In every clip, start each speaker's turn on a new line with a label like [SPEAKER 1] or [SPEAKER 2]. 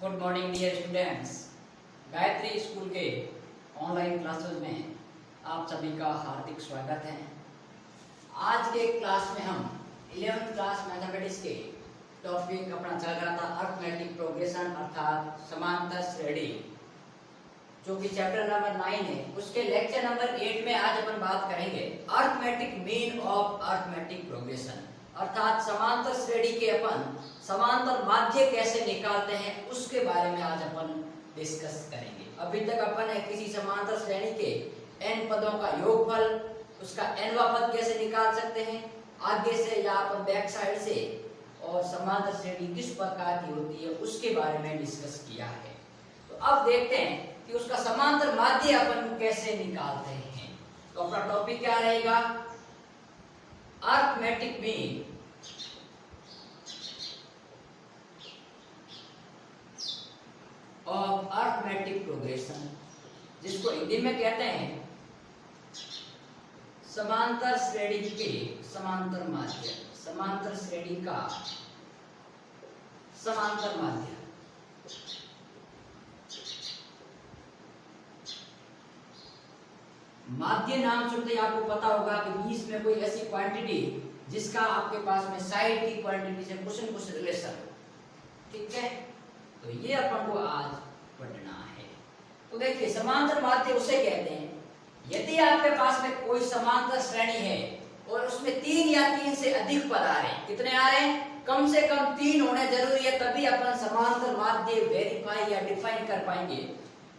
[SPEAKER 1] Good morning dear students. Gayatri school के online classes में आप सभी का हार्दिक स्वागत है। आज के क्लास में हम 11th क्लास मैथमेटिक्स के टॉपिक अपना चल रहा था अर्थमेटिक प्रोग्रेशन अर्थात समांतर श्रेणी, जो कि चैप्टर नंबर 9 है। उसके लेक्चर नंबर 8 में आज अपन बात करेंगे arithmetic mean of arithmetic progression, अर्थात समांतर श्रेणी के अपन समांतर माध्य कैसे निकालते हैं उसके बारे में आज अपन डिस्कस करेंगे। अभी तक अपन ने किसी समांतर श्रेणी के n पदों का योगफल, उसका nवां पद कैसे निकाल सकते हैं आगे से या अपन बैक साइड से, और समांतर श्रेणी किस प्रकार की होती है उसके बारे में डिस्कस किया है। तो अब देखते हैं कि उसका समांतर माध्य अपन कैसे निकालते हैं। तो अपना टॉपिक क्या रहेगा, arithmetic mean of arithmetic progression, जिसको हिंदी में कहते हैं समांतर श्रेणी के समांतर माध्य, समांतर श्रेणी का समांतर माध्य। माध्य नाम सुनते ही आपको पता होगा कि बीच में कोई ऐसी क्वांटिटी जिसका आपके पास में साइड की क्वांटिटी से कुछ रिलेशन, ठीक है। तो ये अपन को आज पढ़ना है। तो देखिए समांतर माध्य उसे कहते हैं यदि आपके पास में कोई समांतर श्रेणी है और उसमें 3 या 3 से अधिक पद आ रहे हैं। कितने आ रहे हैं? कम से कम 3 होने जरूरी है, तभी अपन समांतर माध्य वेरीफाई या डिफाइन कर पाएंगे।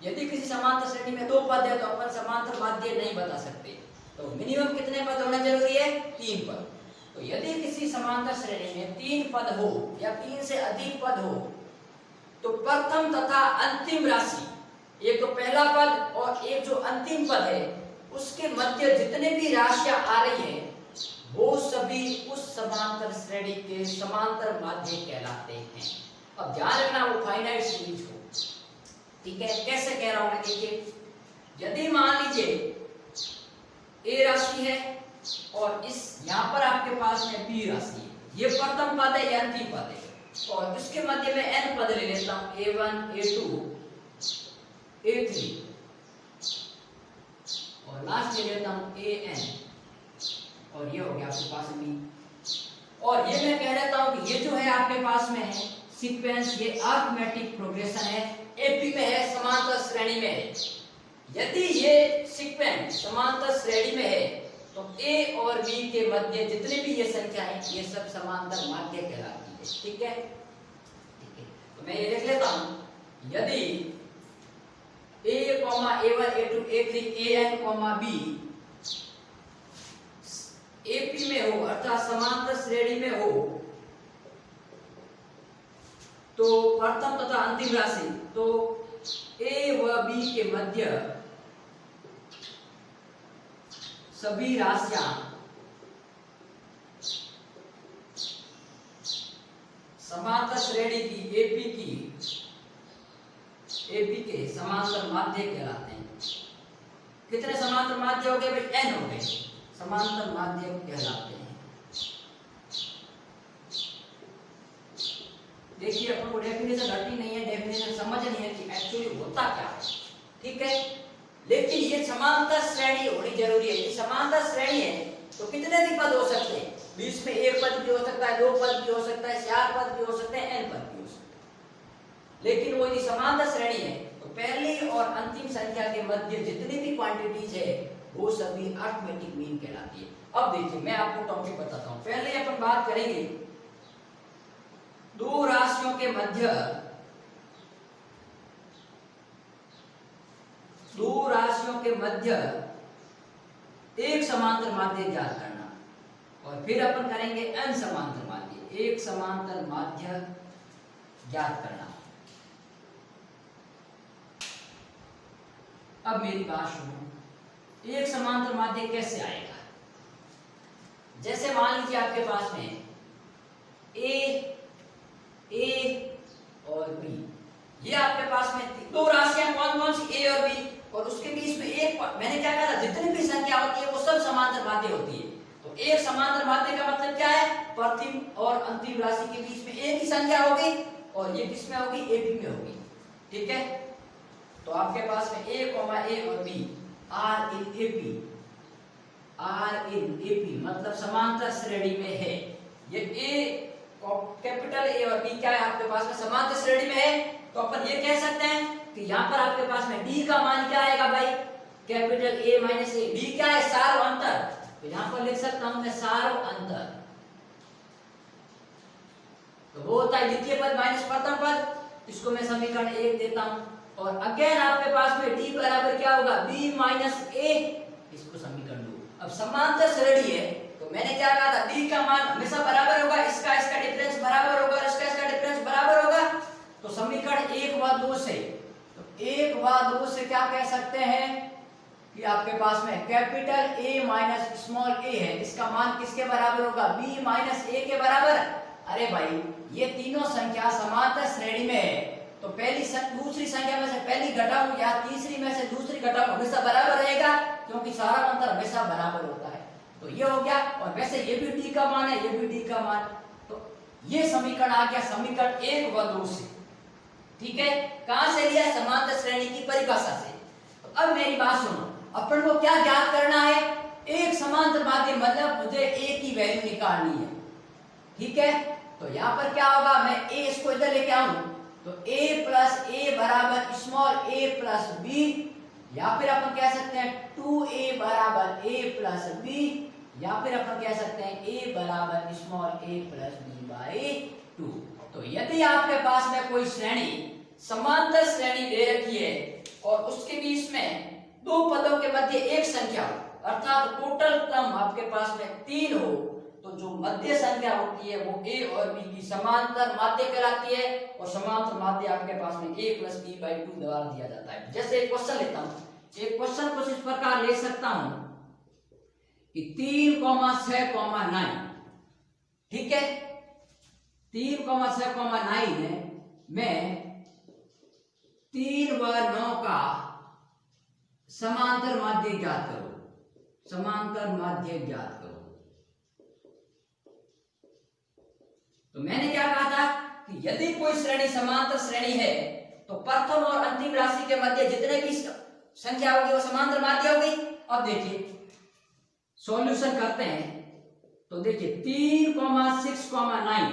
[SPEAKER 1] यदि किसी समांतर श्रेणी में 2 पद है तो अपन समांतर माध्य नहीं बता सकते। तो मिनिमम कितने पद होने जरूरी है? 3 पद। तो यदि किसी समांतर श्रेणी में 3 पद हो या 3 से अधिक पद हो तो प्रथम तथा अंतिम राशि, एक तो पहला पद और एक जो अंतिम पद है, उसके मध्य जितने भी राशियां आ रही है वो सभी उस समांतर श्रेणी के समांतर माध्य कहलाते हैं। अब ध्यान रखना वो फाइनाइट सीरीज हो, ठीक है। कैसे कह रहा हूं मैं, देखिए यदि मान लीजिए ए राशि है और इस यहां पर आपके पास में बी राशि है, ये प्रथम पद है, ये अंतिम पद है, और इसके मध्य में n पद ले लेता हूं, a1 a2 a3 और लास्ट ले लेता हूं an, और ये हो गया आपके पास b। और ये मैं कह देता हूं कि ये जो है आपके पास में है सीक्वेंस, ये अर्थमेटिक प्रोग्रेशन है, एपी में है, समांतर श्रेणी में है। यदि ये सीक्वेंस समांतर श्रेणी में है तो a और b के मध्य जितने भी ये संख्या है ये सब समांतर माध्य कहलाती है, ठीक है। तो मैं ये लिख लेता हूं यदि a, a1 a2 a3 an, b AP में हो अर्थात समांतर श्रेणी में हो तो प्रथम तथा अंतिम राशि, तो a व b के मध्य सभी राशियां समांतर श्रेणी की AP के समांतर माध्य कहलाते हैं। कितने समांतर माध्य हो गए भाई? n हो गए, समांतर माध्य कहलाते हैं। देखिए अपन को डेफिनेशन हटनी नहीं है, डेफिनेशन समझनी है कि एक्चुअली होता क्या है, ठीक है। लेकिन ये समांतर श्रेणी होनी जरूरी है। ये समांतर श्रेणी है तो कितने भी पद हो सकते हैं, बीच में 1 पद भी हो सकता है, 2 पद भी हो सकता है, 4 पद भी हो सकते हैं, n पद भी हो सकते हैं। लेकिन वो यदि समांतर श्रेणी है तो पहली और अंतिम संख्या के मध्य जितनी भी क्वांटिटीज है वो सभी अर्थमेटिक मीन कहलाती है। अब देखिए मैं आपको टॉपिक बताता हूं। पहले अपन बात करेंगे 2 राशियों के मध्य, 2 राशियों के मध्य एक समांतर माध्य ज्ञात करना, और फिर अपन करेंगे n समांतर माध्य, एक समांतर माध्य ज्ञात करना। अब मेरी बात सुनो, एक समांतर माध्य कैसे आएगा? जैसे मान लीजिए आपके पास में a और b, ये आपके पास में 2 राशियां कौन कौन सी a और b, और उसके बीच में एक, मैंने क्या कहा, जितनी भी संख्या होती है वो सब समांतर माध्य होती है। तो एक समांतर माध्य का मतलब क्या है? प्रथम और अंतिम राशि के बीच में एक ही संख्या होगी और ये किसमें होगी, एपी में होगी। ठीक है, तो आपके पास में ए और B are in AP, are in AP मतलब समांतर श्रेणी में है। ये ए कैपिटल ए और बी क्या है आपके पास में समांतर श्रेणी में है, तो अपन ये कह सकते हैं कि यहाँ पर आपके पास में डी का मान क्या आएगा भाई, capital A minus A. D क्या है, सार्व अंतर, तो यहाँ पर लिख सकता हूं मैं सार्व अंतर, तो वो होता है द्वितीय पद माइनस प्रथम पद, इसको मैं समीकरण 1 देता हूं। और अगेन आपके पास में डी बराबर क्या होगा, बी माइनस ए, इसको समीकरण 2। अब समांतर श्रेणी है तो मैंने क्या कहा था, डी का मान हमेशा बराबर होगा, इसका डिफरेंस बराबर होगा, इसका डिफरेंस बराबर होगा। तो समीकरण 1 व 2 से, तो 1 व 2 से क्या कह सकते हैं कि आपके पास में कैपिटल ए माइनस स्मॉल ए है, इसका मान किसके बराबर होगा, बी माइनस ए के बराबर। अरे भाई ये तीनों संख्या समांतर श्रेणी में है, तो दूसरी संख्या में से पहली घटाऊं या तीसरी में से दूसरी घटाऊं हमेशा बराबर रहेगा, क्योंकि सारा अंतर हमेशा बराबर होता है। तो ये हो गया, और वैसे ये भी डी का मान है, ये भी डी का मान, तो ये समीकरण आ गया समीकरण 1 व 2 से। ठीक है, कहां से लिया, समांतर श्रेणी की परिभाषा से। तो अब मेरी बात सुनो, अपन को क्या ज्ञात करना है, एक समांतर माध्यम मतलब मुझे ए की वैल्यू निकालनी है। ठीक है, तो यहाँ पर क्या होगा, मैं ए इसको इधर लेके आऊं, तो a प्लस ए बराबर स्मॉल a प्लस बी, या फिर अपन कह सकते हैं 2a बराबर a प्लस बी, या फिर अपन कह सकते हैं a बराबर small a plus b by 2। तो यदि आपके पास में कोई श्रेणी समांतर श्रेणी दे रखी है और उसके बीच में दो पदों के मध्य एक संख्या हो, अर्थात टोटल क्रम आपके पास में 3 हो, तो जो मध्य संख्या होती है वो a और b की समांतर माध्य कहलाती है, और समांतर माध्य आपके पास में a प्लस बी बाई 2 द्वारा दिया जाता है। जैसे एक क्वेश्चन लेता हूं, एक क्वेश्चन कुछ इस प्रकार ले सकता हूं कि 3, 6, 9, ठीक है, 3, 6, 9 है, मैं 3 व 9 का समांतर माध्य ज्ञात करो, समांतर माध्य ज्ञात करो। तो मैंने क्या कहा था कि यदि कोई श्रेणी समांतर श्रेणी है तो प्रथम और अंतिम राशि के मध्य जितने की संख्या होगी वो समांतर माध्य होगी। अब देखिए सॉल्यूशन करते हैं, तो देखिए 3, 6, 9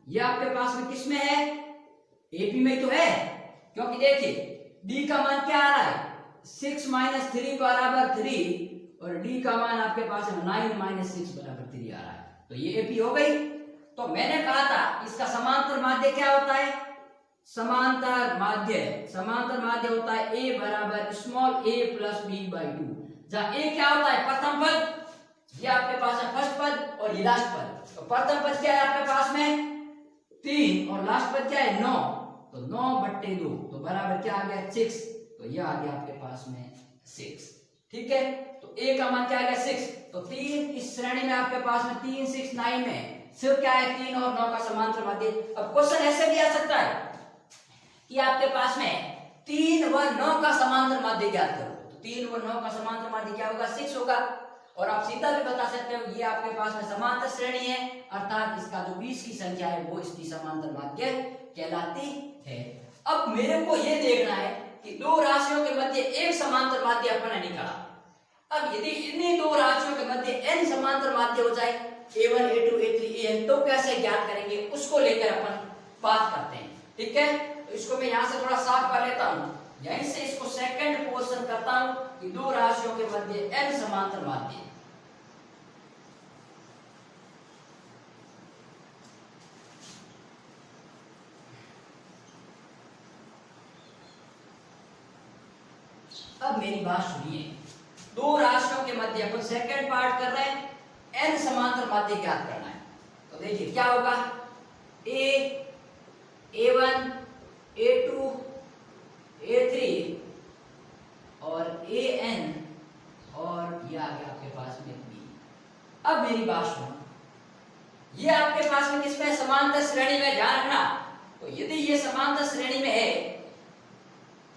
[SPEAKER 1] ये आपके पास में किसमें है, एपी में तो है, क्योंकि देखिए डी का मान क्या आ रहा है, 6 माइनस 3 बराबर 3, और डी का मान आपके पास है 9 माइनस 6 बराबर 3 आ रहा है, तो ये एपी हो गई। तो मैंने कहा था इसका समांतर माध्य क्या होता है, समांतर माध्य होता है a बराबर small a plus b by 2, जहां a क्या होता है, प्रथम पद, ये आपके पास है फर्स्ट पद और ये लास्ट पद। तो प्रथम पद क्या है आपके पास में 3 और लास्ट पद क्या है 9, तो 9/2, तो बराबर क्या आ गया 6, तो ये आ गया आपके पास में 6। ठीक है, तो a का मान क्या आ गया 6, तो 3 इस श्रेणी में आपके पास में 3, 6, 9 में सिर्फ क्या है 3 और 9 का समांतर माध्य। अब क्वेश्चन ऐसे भी आ सकता है कि आपके पास में 3 व 9 का समांतर माध्य ज्ञात करो, तो 3 व 9 का समांतर माध्य क्या होगा 6 होगा, और आप सीधा भी बता सकते हो ये आपके पास में समांतर श्रेणी है, अर्थात इसका जो बीच की संख्या है वो इसकी समांतर माध्य कहलाती है। अब मेरे को ये देखना है कि दो राशियों के मध्य एक समांतर माध्य अपन ने निकाला। अब यदि इन्हीं दो राशियों के मध्य n समांतर माध्य हो जाए, a1, a2, a3, an, तो कैसे ज्ञात करेंगे उसको लेकर अपन बात करते हैं। ठीक है, तो इसको मैं यहाँ से थोड़ा साफ कर लेता हूँ, यहीं से इसको सेकंड पोर्शन करता हूँ कि दो राशियों के मध्य n समांतर माध्य। अब मेरी बात सुनिए, दो राशियों के मध्य अपन सेकंड पार्ट कर रहे हैं, n समांतर माध्य ज्ञात करना है। तो देखिए क्या होगा, a1, a2, a3 और an, और ये आ गया आपके पास में b। अब मेरी बात सुनो, ये आपके पास में किसमें समांतर श्रेणी में, ध्यान रखना। तो यदि ये समांतर श्रेणी में है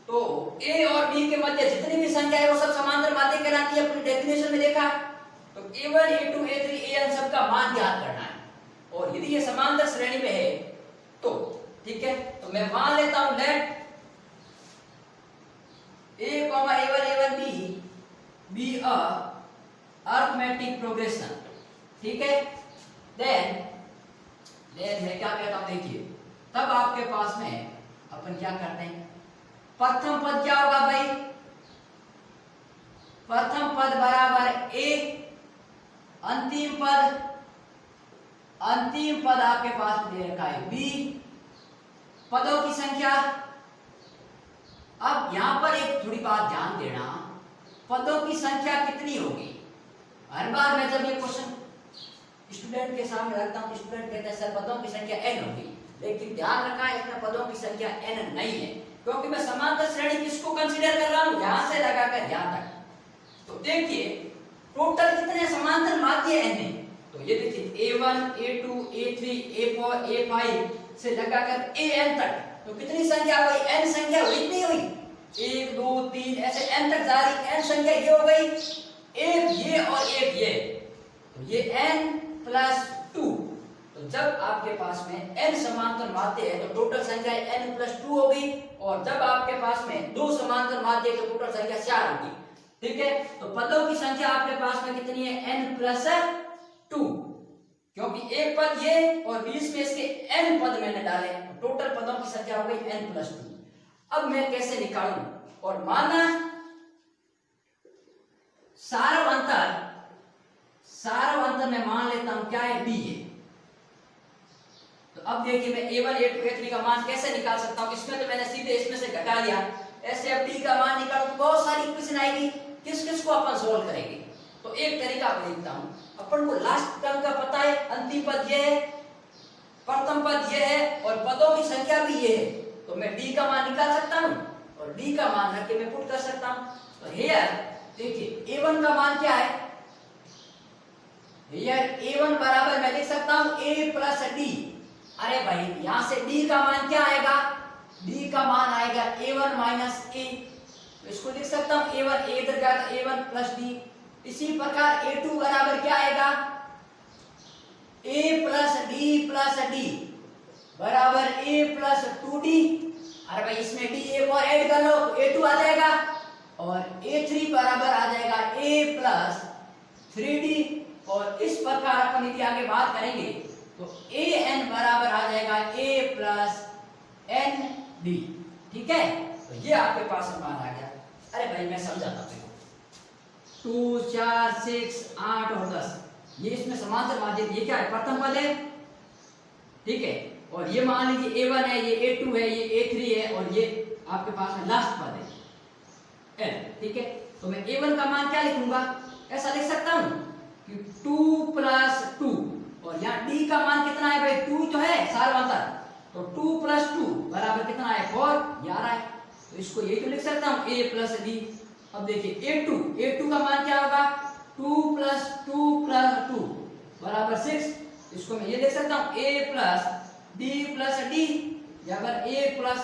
[SPEAKER 1] तो a और b के मध्य जितनी भी संख्या है वो सब समांतर माध्य कहलाती है, अपनी डेफिनेशन में देखा। तो a1, a2, a3, an सबका मान ज्ञात करना है, और यदि ये समांतर श्रेणी में है तो ठीक है, तो मैं मान लेता हूं let A, A1 B a arithmetic progression. ठीक है, देन मैं क्या कहता हूं, देखिए तब आपके पास में अपन क्या करते हैं, प्रथम पद क्या होगा भाई, प्रथम पद बराबर ए, अंतिम पद आपके पास दे रखा है बी, पदों की संख्या। अब यहां पर एक थोड़ी बात ध्यान देना, पदों की संख्या कितनी होगी। हर बार मैं जब ये क्वेश्चन स्टूडेंट के सामने रखता हूं, स्टूडेंट कहते हैं सर पदों की संख्या n होगी, लेकिन ध्यान रखा है इसमें पदों की संख्या n नहीं है, क्योंकि मैं समांतर श्रेणी किसको कंसीडर कर रहा हूं, यहां से लगाकर यहां तक। तो देखिए टोटल कितने समांतर माध्य n है, तो ये देखिए A1 A2 A3 A4 A5 से लगाकर an तक, तो कितनी संख्या हुई, n संख्या हुई नहीं हुई, 1 2 3 ऐसे n तक जा रही n संख्या, ये हो गई एक ये और एक ये, तो ये n प्लस 2। तो जब आपके पास में n समांतर माध्य है तो टोटल संख्या n प्लस 2 होगी, और जब आपके पास में दो समांतर माध्य है तो टोटल संख्या 4 होगी। ठीक है, तो पदों की संख्या आपके पास में कितनी है, n प्लस 2, क्योंकि एक पद ये और बीच में इसके n पद मैंने डाले, तो टोटल पदों की संख्या हो गई n प्लस 2। अब मैं कैसे निकालूं, और माना सारव अंतर मैं मान लेता हूं क्या है, d है। तो अब देखिए मैं A1 A2 A3 का मान कैसे निकाल सकता हूं, इसमें तो मैंने सीधे इसमें से घटा लिया, ऐसे अब d का मान निकालूं तो बहुत सारी इक्वेशन आएगी, किस किस को अपन सोल्व करेंगे। तो एक तरीका मैं देखता हूं, अपन को लास्ट टर्म का पता है, अंतिम पद ये है, प्रथम पद ये है और पदों की संख्या भी ये है, तो मैं d का मान निकाल सकता हूं और d का मान रख के मैं पुट कर सकता हूं। तो हियर देखिए A1 का मान क्या है, हियर A1 बराबर मैं लिख सकता हूं a प्लस d। अरे भाई यहां से d का मान क्या आएगा, d का मान आएगा A1 माइनस a, तो इसको लिख सकता हूं A1, a इधर गया तो A1 प्लस d। इसी प्रकार A2 बराबर क्या आएगा, a प्लस d बराबर a प्लस 2d। अरे भाई इसमें d एक और ऐड कर लो तो A2 आ जाएगा, और A3 बराबर आ जाएगा a प्लस 3d। और इस प्रकार अपन यदि आगे बात करेंगे तो an बराबर आ जाएगा a प्लस nd। ठीक है, तो ये आपके पास मान आ गया। अरे भाई मैं समझाता हूं, 2 4 6 8 और 10 ये इसमें समांतर माध्य, ये क्या है, प्रथम पद है। ठीक है, और ये मान लीजिए A1 है, ये A2 है, ये A3 है, और ये आपके पास में लास्ट पद है n। ठीक है, तो मैं A1 का मान क्या लिखूंगा, ऐसा लिख सकता हूं कि 2 प्लस 2, और यहाँ d का मान कितना है भाई, 2 तो है सारवंतर, तो 2 प्लस 2 बराबर कितना है 4, 11 है, तो इसको यही तो लिख सकता हूँ a प्लस d। अब देखिए A2 का मान क्या होगा, 2 प्लस 2 बराबर 6, इसको मैं ये लिख सकता हूँ a plus d plus d बराबर a प्लस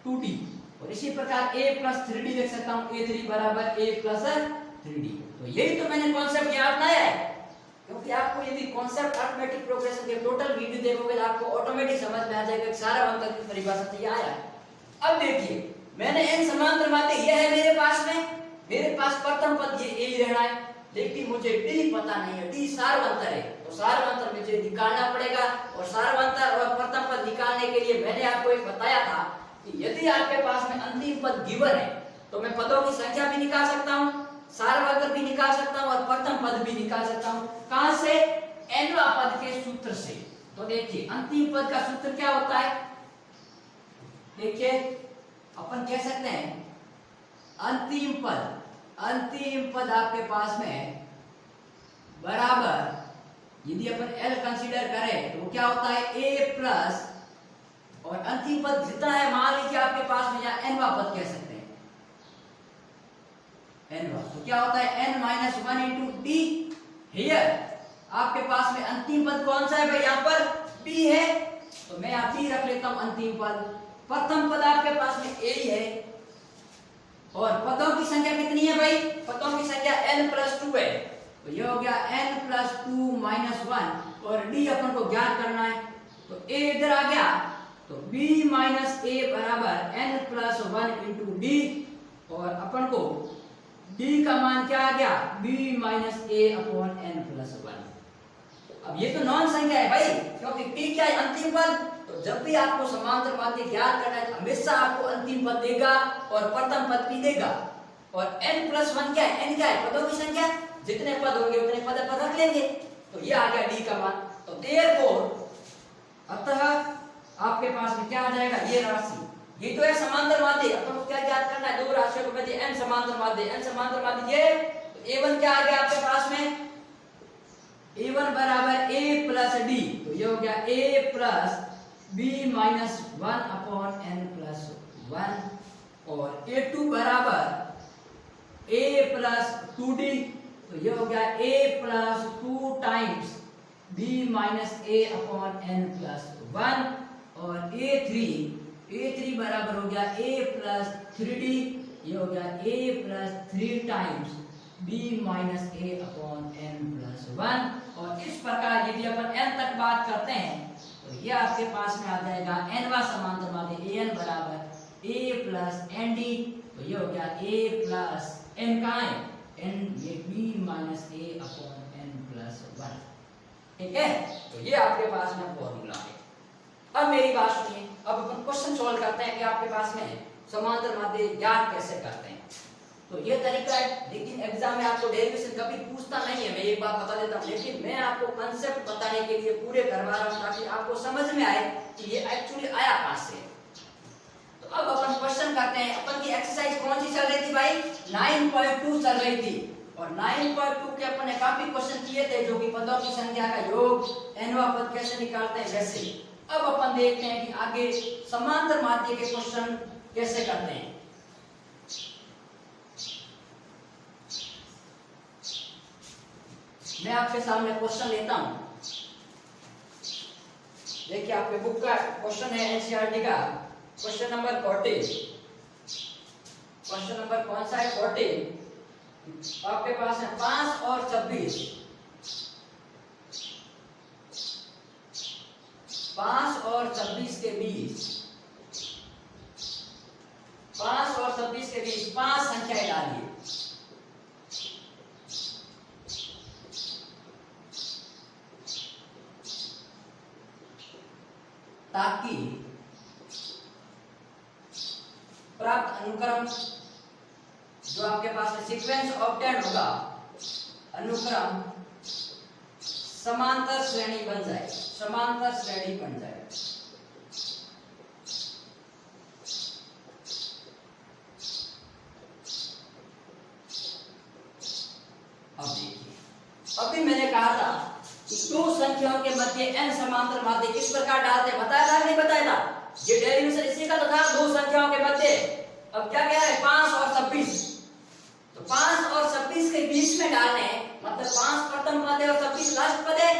[SPEAKER 1] 2d। और इसी प्रकार a प्लस 3d लिख सकता हूँ, A3 बराबर a प्लस 3d। तो यही तो मैंने कॉन्सेप्ट यहाँ अपनाया है, क्योंकि आपको यदि कॉन्सेप्ट अरिथमेटिक प्रोग्रेशन के टोटल वीडियो देखोगे तो आपको ऑटोमेटिक समझ में आ जाएगा कि सारा अंतर की परिभाषा से आया है। अब देखिए मैंने n समांतर माध्य ये है मेरे पास में, मेरे पास प्रथम पद ये a ही रहना है, लेकिन मुझे d पता नहीं है, d सारवंतर है, तो सारवंतर मुझे निकालना पड़ेगा। और सारवंतर और प्रथम पद निकालने के लिए मैंने आपको एक बताया था कि यदि आपके पास में अंतिम पद गिवन है तो मैं पदों की संख्या भी निकाल सकता हूँ, सारवंतर भी निकाल सकता हूँ और प्रथम पद भी निकाल सकता हूँ। कहां से, nवां पद के सूत्र से। तो देखिए अंतिम पद का सूत्र क्या होता है, देखिए अपन कह सकते हैं अंतिम पद आपके पास में बराबर, यदि अपन L कंसीडर करें तो क्या होता है a प्लस, और अंतिम पद जितना है मान लीजिए आपके पास में, या nवां पद कह सकते हैं n1, तो क्या होता है n minus 1 into d। Here आपके पास में अंतिम पद कौन सा है भाई, यहाँ पर b है, तो मैं यहाँ b रख लेता हूं अंतिम पद। प्रथम पद आपके पास में a ही है, और पदों की संख्या कितनी है भाई, पदों की संख्या n प्लस 2 है, तो ये हो गया n प्लस 2 माइनस 1, और d अपन को ज्ञात करना है, तो a इधर आ गया तो b माइनस ए बराबर n प्लस 1 इंटू डी, और अपन को d का मान क्या आ गया, b माइनस ए अपॉन n प्लस 1। अब ये तो नॉन संख्या है भाई, क्योंकि p क्या है, अंतिम पद। तो जब भी आपको समांतर माध्य ज्ञात करना है, हमेशा आपको अंतिम पद देगा और प्रथम पद भी देगा। और n प्लस 1 क्या है, n क्या है, पदों की संख्या, जितने पद होंगे उतने पद पर रख लेंगे। तो ये आ गया d का मान। तो देयरफॉर, अतः आपके पास में क्या आ जाएगा, ये राशि, ये तो है समांतर माध्य। अपन को क्या ज्ञात करना है, दो राशियों को कहते हैं n समांतर माध्य। n समांतर माध्य ये, तो a1 क्या आ गया आपके पास में, a1 बराबर a प्लस d, तो ये हो गया a plus b minus 1 upon n plus 1, और a2 बराबर a प्लस 2d, तो ये हो गया a plus 2 times b minus a upon n plus 1, और a3 बराबर हो गया a प्लस 3d, ये हो गया a plus 3 times b minus a upon n plus 1। और इस प्रकार यदि अपन n तक बात करते हैं तो ये आपके पास में आ जाएगा nवा समांतर माध्य an बराबर a प्लस nd, तो ये हो गया a प्लस n कहाँ है, n ये b minus a upon n plus 1। ठीक है, तो ये आपके पास में फॉर्मूला है। अब मेरी बात सुनिए, अब अपन क्वेश्चन सॉल्व करते हैं कि आपके पास में समांतर माध्य ज्ञात कैसे करते हैं। तो ये तरीका है, लेकिन एग्जाम में आपको डेरिवेशन कभी पूछता नहीं है, मैं एक बात बता देता हूँ, लेकिन मैं आपको कंसेप्ट बताने के लिए पूरे करवा रहा हूँ ताकि आपको समझ में आए कि ये एक्चुअली आया कहां से। तो अब अपन क्वेश्चन करते हैं। अपन की एक्सरसाइज कौन सी चल रही थी भाई, 9.2 चल रही थी, और 9.2 के अपन ने काफी क्वेश्चन किए थे, जो कि पदों की संख्या का योग, nवा पद कैसे निकालते हैं वैसे। अब अपन देखते हैं कि आगे समांतर माध्य के क्वेश्चन कैसे करते हैं। मैं आपके सामने क्वेश्चन लेता हूं, देखिए आपके बुक का क्वेश्चन है एनसीईआरटी का क्वेश्चन नंबर 14। क्वेश्चन नंबर कौन सा है, 14। आपके पास है 5 और 26। 5 और 26 के बीच, 5 और 26 के बीच 5 संख्याएं डालिए। ताकि प्राप्त अनुक्रम जो आपके पास में सीक्वेंस ऑब्टेन होगा, अनुक्रम समांतर श्रेणी बन जाए, समांतर श्रेणी बन जाए। अब देखिए, अभी मैंने कहा था कि दो संख्याओं के मध्य n समांतर माध्य किस प्रकार डालते हैं, बताया था नहीं बताया था, ये डेरिवेशन इसी का तो था, दो संख्याओं के मध्य। अब क्या कह रहा है, 5 और 26, तो 5 और 26 के बीच में डालने, मतलब 5 प्रथम पद है और 26 लास्ट पद है,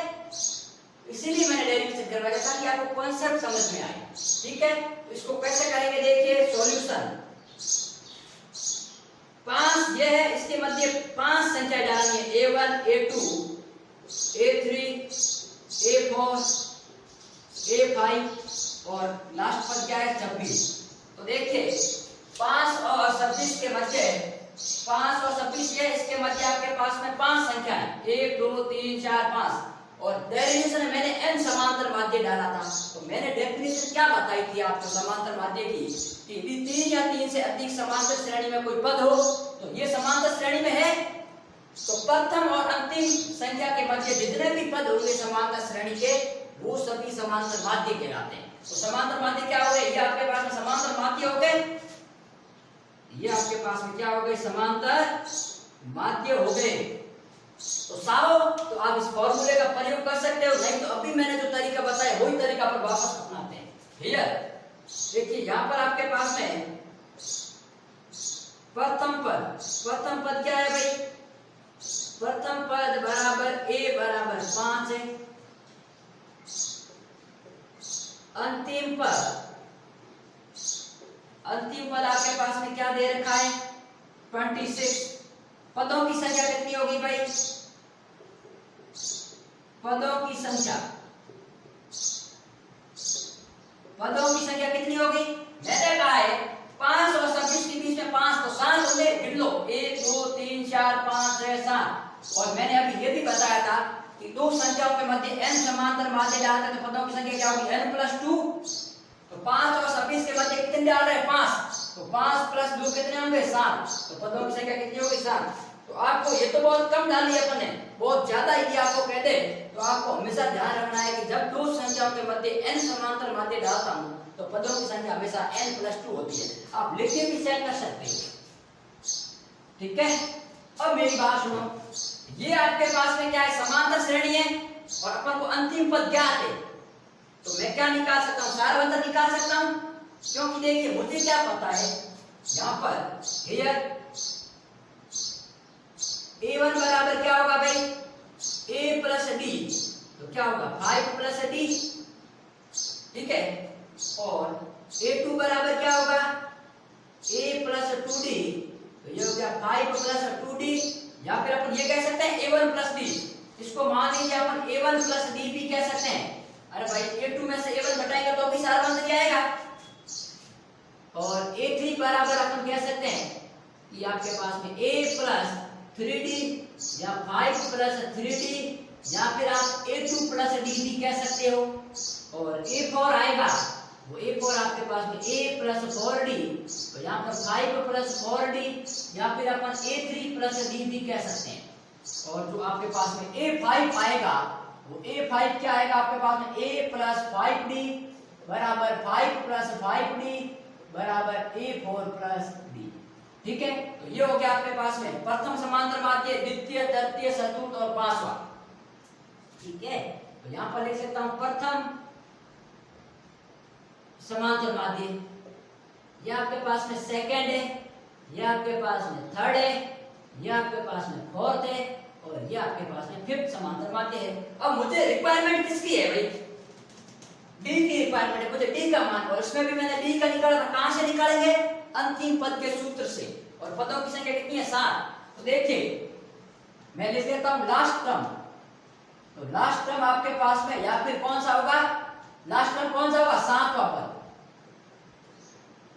[SPEAKER 1] इसीलिए मैंने डेरिवेशन करवाया ताकि आपको कॉन्सेप्ट समझ में आए। ठीक है, तो इसको कैसे करेंगे, देखिए सॉल्यूशन। 5 ये है, इसके मध्य 5 संख्या डालनी है, a1 a2 a3 a4 a5 और लास्ट पर क्या है 26। तो देखिए 5 और 26 के मध्य, 5 और 26 ये, इसके मध्य आपके पास में 5 संख्या है, 1 2 3 4 5, और डेरिवेशन में मैंने n समांतर माध्य डाला था। तो मैंने डेफिनेशन क्या बताई थी आपको समांतर माध्य की, कि यदि 3 या 3 से अधिक समांतर श्रेणी में कोई पद हो, तो ये समांतर श्रेणी में है, तो प्रथम और अंतिम संख्या के मध्य जितने भी पद होंगे समांतर श्रेणी के, वो सभी समांतर माध्य कहलाते हैं। तो समांतर माध्य क्या हो गए, ये आपके पास में समांतर माध्य हो गए, ये आपके पास में क्या हो गए, समांतर माध्य हो गए। तो सारो, तो आप इस फॉर्मूले का प्रयोग कर सकते हो, नहीं तो अभी मैंने जो तरीका बताया वही तरीका पर वापस अपनाते हैं। क्लियर, देखिए यहाँ पर आपके पास में प्रथम पद क्या है भाई, प्रथम पद बराबर a बराबर 5 है, अंतिम पद आपके पास में क्या दे रखा है 26। पदों की संख्या कितनी होगी भाई, पदों की संख्या पदों की संख्या कितनी होगी? मैंने कहा है 5 और 26 के बीच में 5 तो 7 होंगे, गिन लो 1 2 3 4 5 6 7। और मैंने अभी ये भी बताया था कि दो संख्याओं के मध्य n समांतर माध्य डालते हैं तो पदों की संख्या क्या होगी? n+2। तो 5 और 26 के मध्य कितने डाल रहे हैं? 5। तो 5 + 2 कितने होंगे? 7। तो पदों की संख्या कितनी होगी? 7। तो आपको ये तो बहुत कम डाली है अपन ने, बहुत ज्यादा यदि आपको कह दे तो आपको हमेशा ध्यान रखना है कि जब दो संख्याओं के मध्य n समांतर माध्य डालता हूं तो पदों की संख्या हमेशा n+2 होती है। आप लिख के भी चेक कर सकते हो, ठीक है। अब मेरी बात सुनो, ये आपके पास में क्या है? समांतर श्रेणी है और अपन को अंतिम पद ज्ञात है, तो मैं क्या निकाल सकता हूँ? सारवंतर निकाल सकता हूँ, क्योंकि देखिए मुझे क्या पता है यहाँ पर हियर a1 बराबर क्या होगा भाई? a + d। तो क्या होगा? 5 + d, ठीक है। और a2 बराबर क्या होगा? a + 2d। तो ये हो गया 5 + 2d, या फिर अपन ये कह सकते हैं a1 + d। इसको मान लीजिए अपन a1 + d भी कह सकते हैं। अरे भाई a2 में से a1 घटाएंगे तो भी सारवंतर क्या आएगा। और a3 बराबर अपन कह सकते हैं कि आपके पास में a + 3d या 5 + 3d, या फिर आप a2 + d भी कह सकते हो। और a4 आएगा, वो a4 आपके पास में a + 4d, तो यहाँ पर 5 + 4d, या फिर अपन a3 + d भी कह सकते हैं। और जो आपके पास में a5 आएगा, वो a5 क्या आएगा आपके पास में? a + 5d बराबर 5 + 5d बराबर a4 + d, ठीक है। तो ये हो गया आपके पास में प्रथम समांतर माध्य, द्वितीय, तृतीय, चतुर्थ और पांचवा, ठीक है। तो यहां पर लिख सकता हूं प्रथम समांतर माध्य, ये आपके पास में सेकंड है, ये आपके पास में थर्ड है, ये आपके पास में फोर्थ है, और ये आपके पास में फिफ्थ समांतर माध्य है। अब मुझे रिक्वायरमेंट किसकी है भाई? डी की रिक्वायरमेंट है, मुझे डी का मान, और इसमें भी मैंने डी का निकाला था। कहां से निकालेंगे? अंतिम पद के सूत्र से। और पदों की संख्या कितनी है? 7। तो देखिए मैं लिख देता हूं लास्ट टर्म। तो लास्ट टर्म आपके पास में या फिर कौन सा होगा? लास्ट टर्म कौन सा होगा? 7वां पद।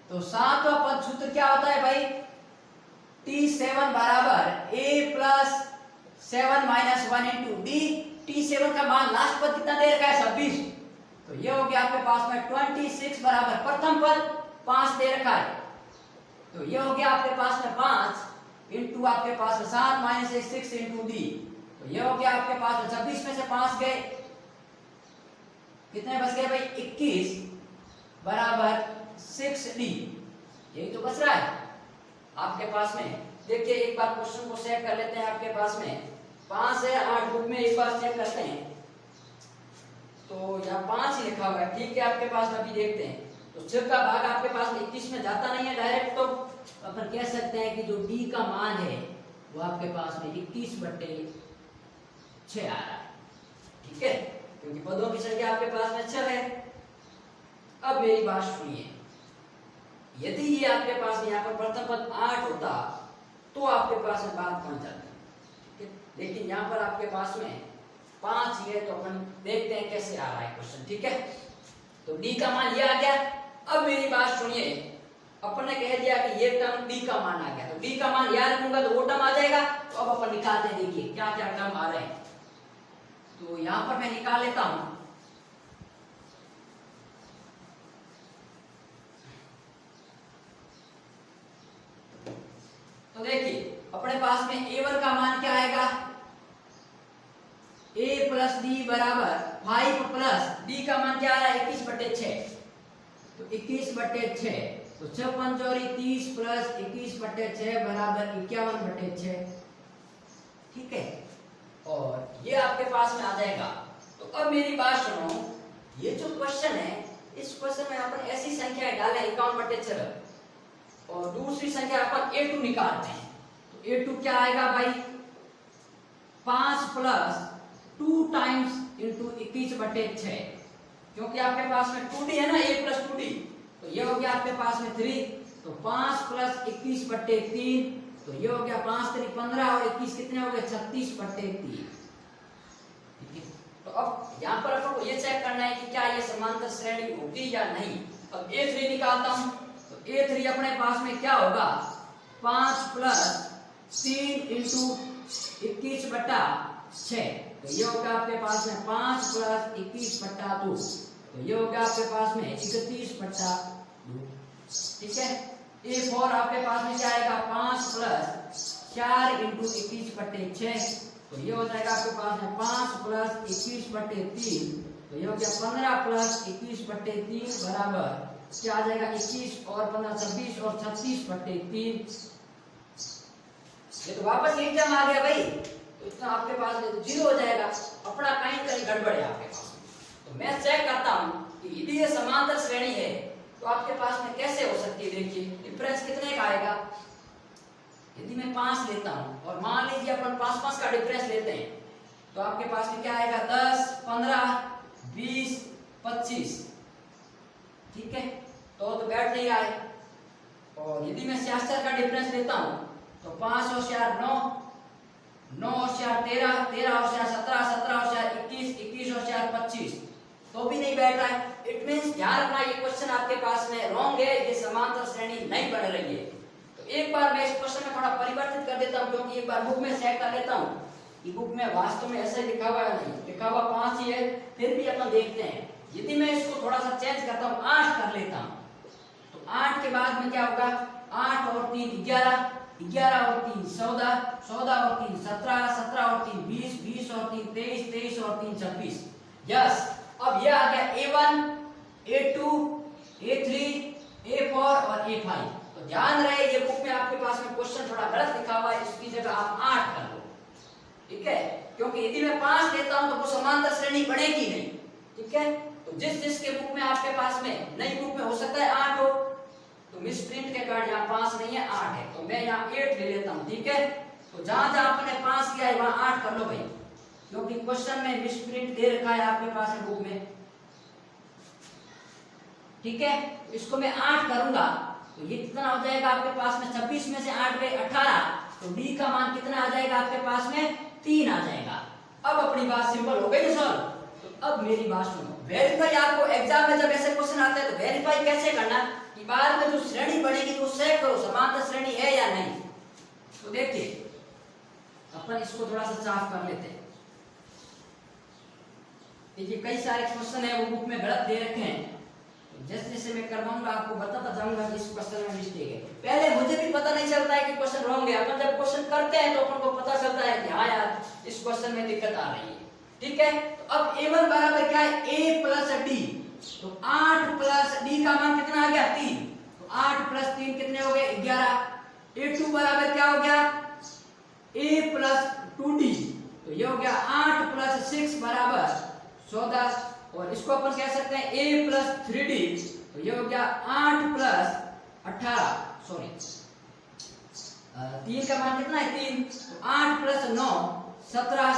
[SPEAKER 1] तो 7वां पद सूत्र क्या होता है भाई? t7 बराबर a + 7 - 1 * d। t7 का मान लास्ट पद कितना दे रखा है? 26। तो ये हो गया आपके पास में 26 बराबर प्रथम पद 5 दे रखा है। तो ये हो गया आपके पास में 5 इंटू आपके पास में 7 - 1 6 इंटू d। तो ये हो गया आपके पास में 26 में से 5 गए, कितने बच गए भाई? 21 बराबर 6d। यही तो बच रहा है आपके पास में। देखिए एक बार क्वेश्चन को चेक कर लेते हैं। आपके पास में 5 है, 8 बुक में एक बार चेक करते हैं। तो यहाँ 5 ही लिखा हुआ है, ठीक है। आपके पास में अभी देखते हैं तो 6 का भाग आपके पास में 21 में जाता नहीं है डायरेक्ट, तो अपन कह सकते हैं कि जो d का मान है वो आपके पास में 21/6 आ रहा है, ठीक है, क्योंकि पदों की संख्या आपके पास में 6 है। अब मेरी बात सुनिए, यदि ये आपके पास में यहाँ पर प्रथम पद 8 होता तो आपके पास में बात पहुंच जाती, ठीक है। लेकिन यहाँ पर आपके पास में 5 ही है, तो अपन देखते हैं कैसे आ रहा है क्वेश्चन, ठीक है। तो d का मान ये आ गया। अब मेरी बात सुनिए, अपन ने कह दिया कि ये टर्म d का मान आ गया, तो d का मान याद रखूंगा तो वो टर्म आ जाएगा। तो अब अपन निकालते हैं, देखिए क्या क्या टर्म आ रहे हैं। तो यहां पर मैं निकाल लेता हूं। तो देखिए अपने पास में a1 का मान क्या आएगा? a + d बराबर 5 + d का मान क्या आया? 21/6। तो 21/6, तो 6 × 5 = 30 + 21/6 बराबर 51/6, ठीक है। और ये आपके पास में आ जाएगा। तो अब मेरी बात सुनो, ये जो क्वेश्चन है, इस क्वेश्चन में अपन ऐसी संख्याएं डालें 51/6 और दूसरी संख्या अपन a2 निकालते हैं। तो a2 क्या आएगा भाई? 5 + 2 टाइम्स इंटू 21/6, क्योंकि आपके पास में 2d है ना, a + 2d, तो ये हो गया आपके पास में 3। तो 5 + 21/3, तो ये हो गया 5 × 3 = 15 और 21 कितने हो गए? 36/3, ठीक है। तो अब यहाँ पर अपन को ये चेक करना है कि क्या ये समांतर श्रेणी होगी या नहीं। अब A3 निकालता हूं, तो A3 अपने पास में क्या होगा, 5 प्लस 3 इंटू 21/6, तो ये होगा आपके पास में 5 प्लस 21/2, तो ये होगा आपके पास में 31/2, ठीक है। A4 आपके पास में क्या आएगा, 5 प्लस 4 इंटू 21/6, तो ये हो जाएगा आपके पास में 5 प्लस 21/3, तो ये हो गया 15 प्लस 21/3 बराबर क्या आ जाएगा, 21 और 15 26 और 36/3। ये तो वापस एग्जाम आ गया भाई, तो इतना आपके पास में 0 हो जाएगा, अपना कहीं कहीं गड़बड़ है आपके पास में। तो मैं चेक करता हूं कि यदि ये समांतर श्रेणी है तो आपके पास में कैसे हो सकती है। देखिए डिफरेंस कितने का आएगा, यदि मैं 5 लेता हूं और मान लीजिए अपन 5-5 का डिफरेंस लेते हैं, तो आपके पास में क्या आएगा, 10 15 20 25, ठीक है। तो बैठ नहीं रहा है। और यदि मैं 66 का डिफरेंस लेता हूं, तो 5 और 4 9, 9 और 4 13, 13 और 4 17, 17 और 4 21, 21 और 4 25, तो भी नहीं बैठ रहा है। इट मींस ध्यान रखना ये क्वेश्चन आपके पास में रॉन्ग है, ये समांतर श्रेणी नहीं बन रही है। तो एक बार मैं इस क्वेश्चन में थोड़ा परिवर्तित कर देता हूं, क्योंकि एक बार बुक में चेक कर लेता हूं कि बुक में वास्तव में ऐसा लिखा हुआ है नहीं, लिखा हुआ 5 ही है, फिर भी अपन देखते हैं। यदि मैं इसको थोड़ा सा चेंज करता हूं, 8 कर लेता हूं, तो 8 के बाद में क्या होगा, 8 और 3 11, 11 और 3 14, 14 और 3 17, 17 और 3 20, 20 और 3 23, 23 और 3 26। यस, अब ये आ गया A1, A2, A3, A4 और A5। तो ध्यान रहे ये बुक में आपके पास में क्वेश्चन थोड़ा गलत लिखा हुआ है, इसकी जगह आप 8 कर लो, ठीक है। क्योंकि यदि मैं 5 लेता हूं तो वो समांतर श्रेणी बढ़ेगी नहीं, ठीक है। तो जिसके बुक में आपके पास में, नई बुक में हो सकता है 8 हो, तो मिस प्रिंट के कारण यहाँ 5 नहीं है 8 है, तो मैं यहाँ 8 ले लेता हूँ, ठीक है। तो जहां जहां आपने 5 किया है वहां 8 कर लो भाई, क्योंकि क्वेश्चन में मिस प्रिंट दे रखा है आपके पास में बुक में, ठीक है। इसको मैं 8 करूंगा तो ये कितना हो जाएगा आपके पास में, 26 में से 8 गए 18, तो डी का मान कितना आ जाएगा आपके पास में, 3 आ जाएगा। अब अपनी बात सिंपल हो गई सर। तो अब मेरी बात सुनो, वेरीफाई आपको एग्जाम में जब ऐसे क्वेश्चन आते हैं तो वेरीफाई कैसे करना कि बाद में जो श्रेणी बनेगी तो चेक करो समांतर श्रेणी है या नहीं। तो देखिए अपन इसको थोड़ा सा साफ कर लेते हैं। देखिए कई सारे क्वेश्चन है वो बुक में गलत दे रखे हैं, तो जैसे जैसे मैं करवाऊंगा आपको बताता जाऊंगा कि इस क्वेश्चन में मिस्टेक है। पहले मुझे भी पता नहीं चलता है कि क्वेश्चन रॉन्ग है, अपन जब क्वेश्चन करते हैं तो अपन को पता चलता है कि हाँ यार इस क्वेश्चन में दिक्कत आ रही है, ठीक है। तो अब A1 बराबर क्या है, A प्लस D, तो 8 प्लस D का मान कितना आ गया, 3, तो 8 प्लस 3 कितने हो गए, 11। A2 बराबर क्या हो गया, A प्लस 2D, तो ये हो गया 8 प्लस 6 बराबर 14, और इसको अपन कह सकते हैं A प्लस 3D, तो ये हो गया 8 प्लस 18, सॉरी 3 का मान कितना है, 3, तो 8 प्लस 9 17,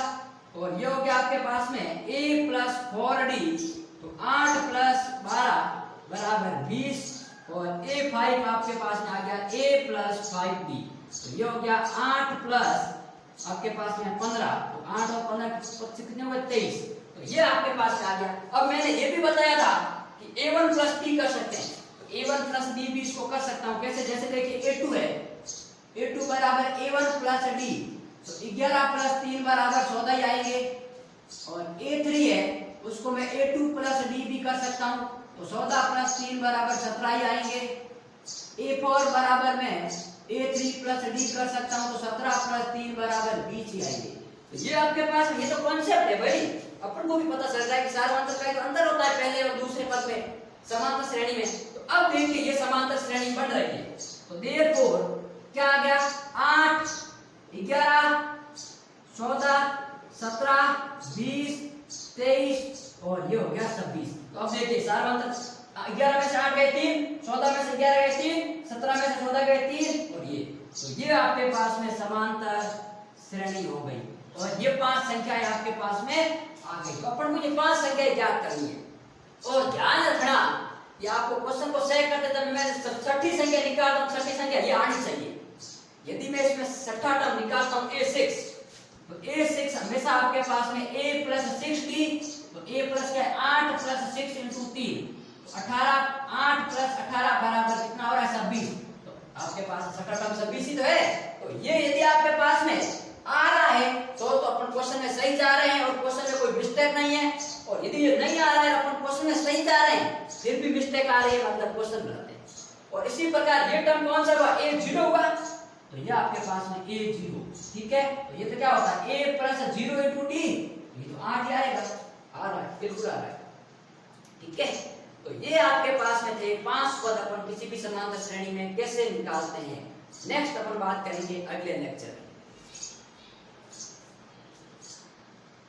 [SPEAKER 1] और ये हो गया आपके पास में A प्लस 4D, तो 8 प्लस 12 बराबर 20, और A5 आपके पास में आ गया A प्लस 5D, तो ये हो गया 8 प्लस आपके पास में 15, तो 8 और 15 कितने हुए, 23, तो ये आपके पास में आ गया। अब मैंने ये भी बताया था कि A1 प्लस D कर सकते हैं, तो A1 प्लस D भी इसको कर सकता हूँ कैसे, जैसे देखिए A2 है, A2 बराबर A1 प्लस D, तो 11 प्लस 3 बराबर 14 ही आएंगे, और A3 है उसको मैं A2 प्लस D भी कर सकता हूँ, तो 14 प्लस 3 बराबर 17 ही आएंगे। A4 बराबर में A3 प्लस D कर सकता हूँ, तो 17 प्लस 3 बराबर 20 ही आएंगे। तो ये आपके पास ये तो कॉन्सेप्ट है भाई, अपन को भी पता चल रहा है कि समांतर का तो अंतर होता है पहले और दूसरे पद में समांतर श्रेणी में। तो अब देखिए ये समांतर श्रेणी बढ़ रही है, तो देयरफॉर क्या आ गया, 8 11 14 17 20 23 और ये हो गया 26। तो अब देखिए समांतर 11 में से 8 गए 3, 14 में से 11 गए 3, 17 में से 14 गए 3, और ये, तो ये आपके पास में समांतर श्रेणी हो गई, और ये 5 संख्याएं आपके पास में आ गई। तो अपन को ये 5 संख्याएं याद करनी है, और ध्यान रखना कि आपको क्वेश्चन को सही करते तब मैं छठी संख्या निकालता हूं, छठी संख्या ये आनी चाहिए। यदि मैं इसमें छठा टर्म निकालता हूं A6, तो A6 हमेशा आपके पास में A प्लस 6D, तो A प्लस क्या है 8 प्लस 6 × 18 8 प्लस 18 बराबर कितना हो रहा है 26। तो आपके पास सकलतम 26 ही तो है। तो ये यदि आपके पास में आ रहा है तो अपन क्वेश्चन में सही जा रहे हैं और क्वेश्चन में कोई मिस्टेक नहीं है। और यदि ये नहीं आ रहा है अपन क्वेश्चन में सही जा रहे हैं फिर भी मिस्टेक आ रही है मतलब क्वेश्चन गलत है। और इसी प्रकार ये टर्म कौन सा हुआ a0 हुआ तो ये आपके पास में a0 ठीक है। तो ये तो क्या होगा a + 0 * d ये तो 8 ही आएगा। आ रहा है बिल्कुल आ रहा है ठीक है। तो ये आपके पास में थे 5 पद अपन किसी भी समांतर श्रेणी में कैसे निकालते हैं। नेक्स्ट अपन बात करेंगे अगले लेक्चर में।